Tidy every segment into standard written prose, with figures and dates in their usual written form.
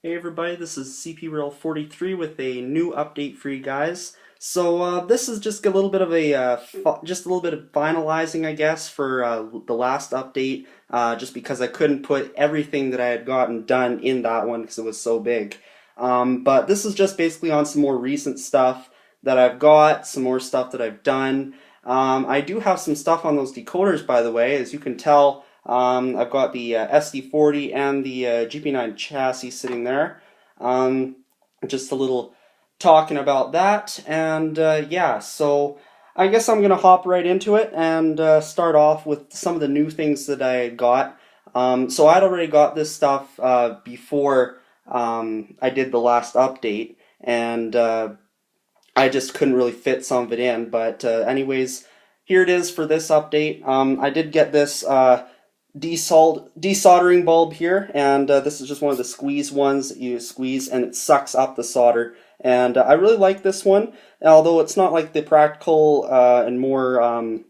Hey everybody, this is CPR43 with a new update for you guys. This is just a little bit of just a little bit of finalizing, I guess, for the last update. Just because I couldn't put everything that I had gotten done in that one because it was so big. But this is just basically on some more recent stuff that I've got, some more stuff that I've done. I do have some stuff on those decoders, by the way, as you can tell. I've got the SD40 and the GP9 chassis sitting there. Just a little talking about that, and yeah, so I guess I'm gonna hop right into it and start off with some of the new things that I got. So I'd already got this stuff before I did the last update, and I just couldn't really fit some of it in. But anyways, here it is for this update. I did get this desoldering bulb here, and this is just one of the squeeze ones that you squeeze and it sucks up the solder, and I really like this one, although it's not like the practical and more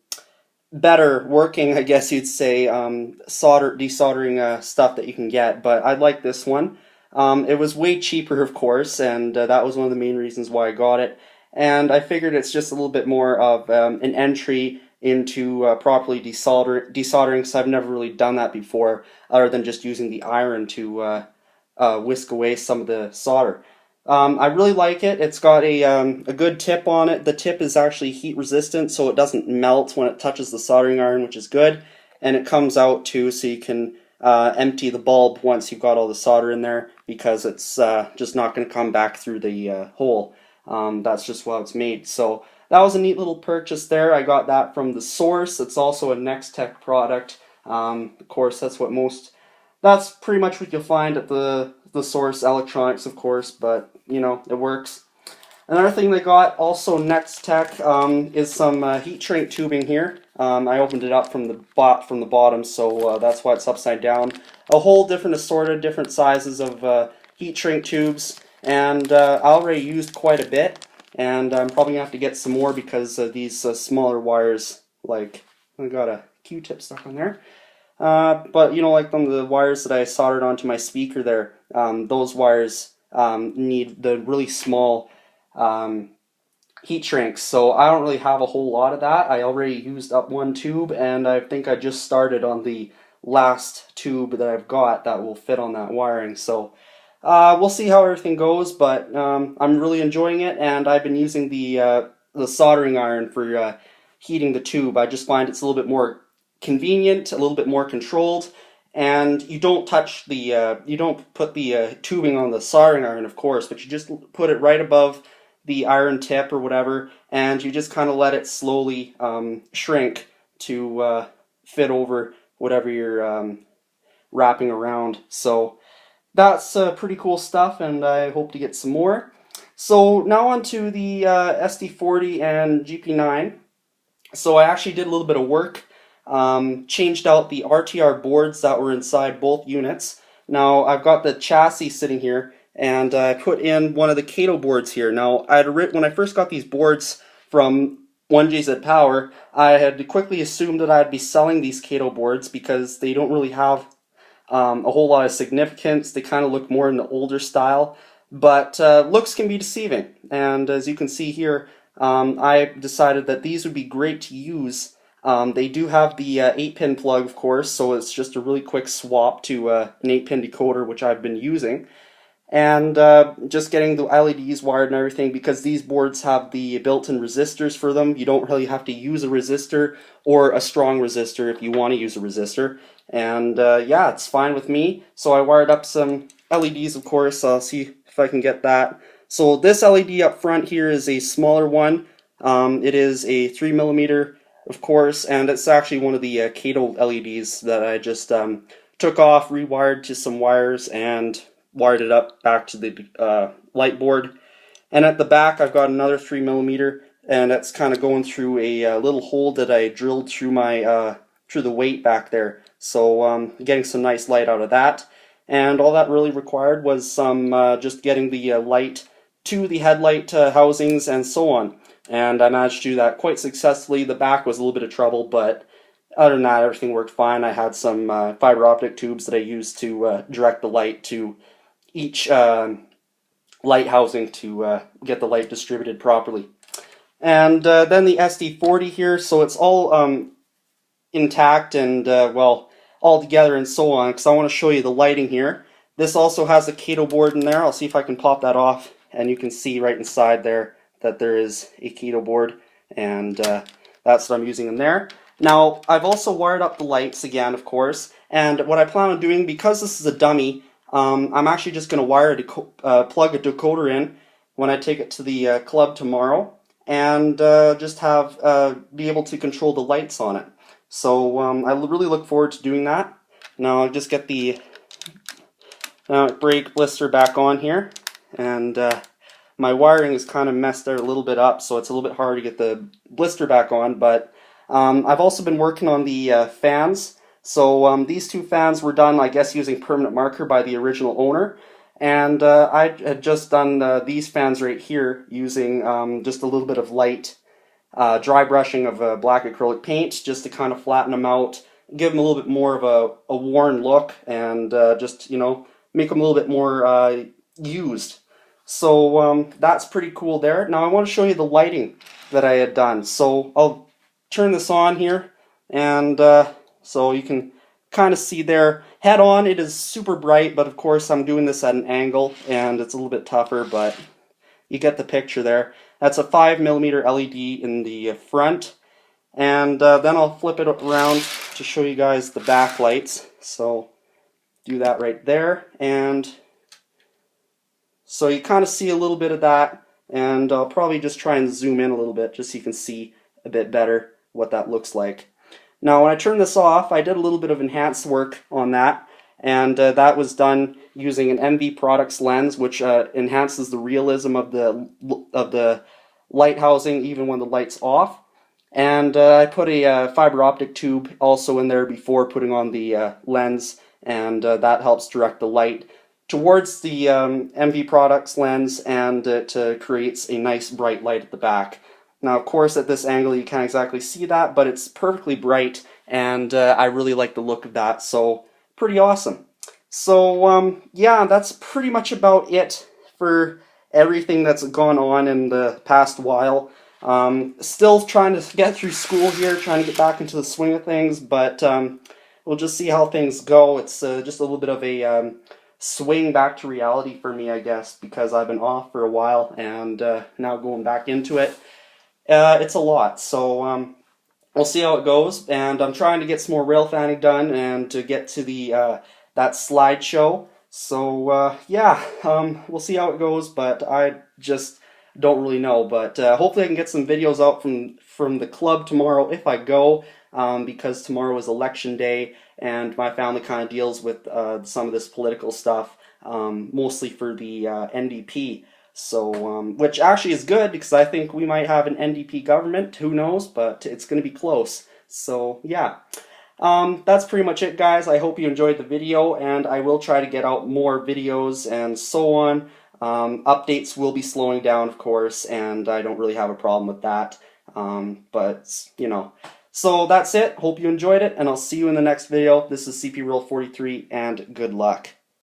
better working, I guess you'd say, desoldering stuff that you can get, but I like this one. It was way cheaper, of course, and that was one of the main reasons why I got it, and I figured it's just a little bit more of an entry into properly desoldering, because I've never really done that before, other than just using the iron to whisk away some of the solder. I really like it. It's got a good tip on it. The tip is actually heat resistant, so it doesn't melt when it touches the soldering iron, which is good. And it comes out too, so you can empty the bulb once you've got all the solder in there, because it's just not going to come back through the hole. That's just how it's made. So that was a neat little purchase there. I got that from the Source. It's also a Nextech product. Of course, that's pretty much what you'll find at the Source Electronics, of course, but you know, it works. Another thing they got, also Nextech, is some Heatshrink tubing here. I opened it up from the bottom, so that's why it's upside down. A whole different assorted, different sizes of Heatshrink tubes, and I already used quite a bit, and I'm probably gonna have to get some more because of these smaller wires. Like, I got a Q-tip stuck on there. But you know, like the wires that I soldered onto my speaker there, those wires need the really small heat shrinks, so I don't really have a whole lot of that. I already used up one tube, and I think I just started on the last tube that I've got that will fit on that wiring. So we'll see how everything goes, but I'm really enjoying it, and I've been using the soldering iron for heating the tube. I just find it's a little bit more convenient, a little bit more controlled, and you don't touch the you don't put the tubing on the soldering iron, of course, but you just put it right above the iron tip or whatever, and you just kind of let it slowly shrink to fit over whatever you're wrapping around. So that's pretty cool stuff, and I hope to get some more. So now on to the SD40 and GP9. So I actually did a little bit of work, changed out the RTR boards that were inside both units. Now I've got the chassis sitting here, and I put in one of the Kato boards here. Now when I first got these boards from 1JZ Power, I had quickly assumed that I'd be selling these Kato boards because they don't really have a whole lot of significance. They kind of look more in the older style, but looks can be deceiving. And as you can see here, I decided that these would be great to use. They do have the 8-pin plug, of course, so it's just a really quick swap to an 8-pin decoder, which I've been using. And just getting the LEDs wired and everything, because these boards have the built-in resistors for them. You don't really have to use a resistor or a strong resistor if you want to use a resistor. And yeah, it's fine with me. So I wired up some LEDs, of course. I'll see if I can get that. So this LED up front here is a smaller one. It is a 3mm, of course, and it's actually one of the Kato LEDs that I just took off, rewired to some wires, and wired it up back to the light board. And at the back I've got another 3mm, and it's kind of going through a little hole that I drilled through my through the weight back there. So getting some nice light out of that. And all that really required was some just getting the light to the headlight housings and so on. And I managed to do that quite successfully. The back was a little bit of trouble, but other than that, everything worked fine. I had some fiber optic tubes that I used to direct the light to each light housing to get the light distributed properly. And then the SD40 here, so it's all intact and well, all together and so on, because I want to show you the lighting here. This also has a Kato board in there. I'll see if I can pop that off, and you can see right inside there that there is a Kato board, and that's what I'm using in there. Now, I've also wired up the lights again, of course, and what I plan on doing, because this is a dummy, I'm actually just going to wire plug a decoder in when I take it to the club tomorrow, and just have be able to control the lights on it. So I really look forward to doing that. Now I'll just get the brake blister back on here, and my wiring is kind of messed out a little bit up, so it's a little bit hard to get the blister back on, but I've also been working on the fans. So these two fans were done, I guess, using permanent marker by the original owner, and I had just done these fans right here using just a little bit of light dry brushing of black acrylic paint, just to kind of flatten them out, give them a little bit more of a worn look, and just, you know, make them a little bit more used. So that's pretty cool there. Now I want to show you the lighting that I had done. So I'll turn this on here, and so you can kind of see there. Head on, it is super bright, but of course I'm doing this at an angle, and it's a little bit tougher, but you get the picture there. That's a 5mm LED in the front, and then I'll flip it around to show you guys the backlights. So do that right there, and so you kind of see a little bit of that, and I'll probably just try and zoom in a little bit just so you can see a bit better what that looks like. Now when I turn this off, I did a little bit of enhanced work on that, and that was done using an MV Products lens, which enhances the realism of the light housing even when the light's off. And I put a fiber optic tube also in there before putting on the lens, and that helps direct the light towards the MV Products lens, and it creates a nice bright light at the back. Now, of course, at this angle you can't exactly see that, but it's perfectly bright, and I really like the look of that, so pretty awesome. So, yeah, that's pretty much about it for everything that's gone on in the past while. Still trying to get through school here, trying to get back into the swing of things, but we'll just see how things go. It's just a little bit of a swing back to reality for me, I guess, because I've been off for a while, and now going back into it. It's a lot, so we'll see how it goes, and I'm trying to get some more rail fanning done and to get to the that slideshow. So yeah, we'll see how it goes, but I just don't really know. But hopefully I can get some videos out from the club tomorrow if I go, because tomorrow is election day, and my family kind of deals with some of this political stuff, mostly for the NDP. So, which actually is good, because I think we might have an NDP government, who knows, but it's going to be close. So, yeah. That's pretty much it, guys. I hope you enjoyed the video, and I will try to get out more videos and so on. Updates will be slowing down, of course, and I don't really have a problem with that. But, you know. So, that's it. Hope you enjoyed it, and I'll see you in the next video. This is CPR43, and good luck.